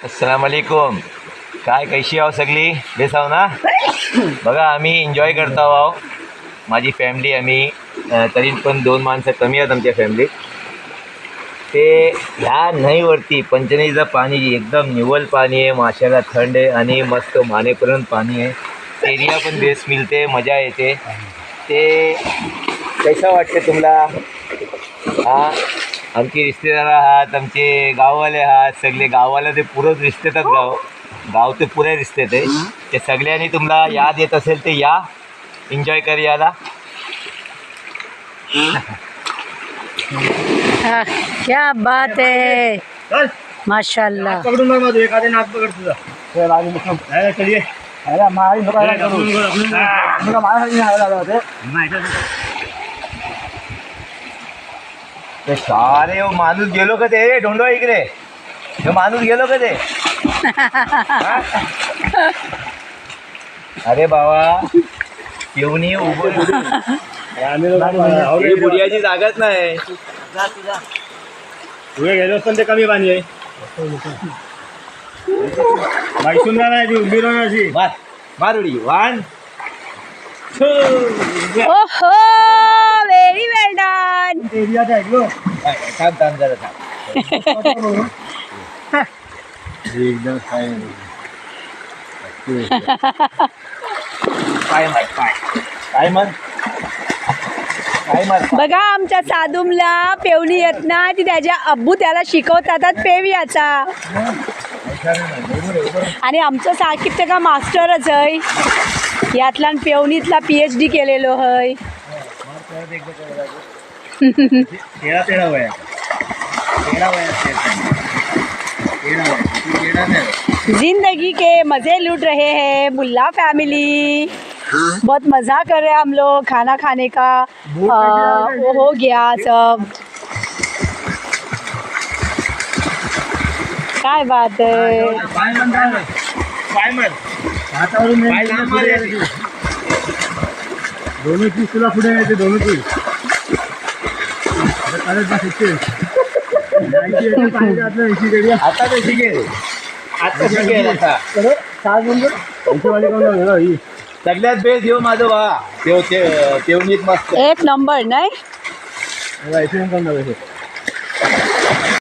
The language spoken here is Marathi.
अस्सलाम वालेकुम. काय कशी आहो सगळी बेसाव ना. बघा आम्ही एन्जॉय करतो आहो. माझी फॅमिली आम्ही तरी पण 2 माणसं कमी आहेत आमच्या फॅमिलीत. ते ह्या नदीवरती पंचनदीचं पाणी एकदम निव्वळ पाणी आहे. माशाला थंड आहे आणि मस्त मानेपर्यंत पाणी आहे. एरिया पण बेस्ट मिळते, मजा येते. ते कसं वाटते तुम्हाला? हा आमचे रिश्तेदार आहात, आमचे गाववाले आहात, सगळे गाववाले ते पुरंच रिश्तेतात. गाव ते पुरे रिश्तेत आहे. ते सगळ्यांनी तुम्हाला याद येत असेल ते या एन्जॉय कर याला. क्या बात है, माशाल्लाह. पकडून बघ माझं एखादे नाक पकड तुझा. चलिए ते सारे माणूस गेलो का ते ढोंडो इकडे. हे माणूस गेलो का ते. अरे बाबा येऊन उभं बुडियाची जागाच नाही. पुढे गेलो पण ते कमी पाणी आहे. बाईसून नाही उभी राहण्याची. मार उडी. 1 2. ओहो, व्हेरी वेल डन. एरियात ऐकलो थांब जरा थांब. एकदम पाय मन. बघा आमच्या साधूमला पेवणी येत ना, ती त्याच्या अब्बू त्याला शिकवतात पेवियाचा. आणि आमचं साकिब ते का मास्टरच आहे यातला, पेवणीतला PhD केलेलो है. जिंदगी के मज़े लूट रहे हैं मुल्ला फैमिली. बहुत मज़ा कर रहे हैं हम लोग. खाना खाने का वो हो गया सब. काय बात है. दोनों चीज तुला पुढे यायचे. दोनों चीज आता शिकेल. सगळ्यात बेस्ट येऊ माझं बा. तेवणीत मस्त एक नंबर नाही.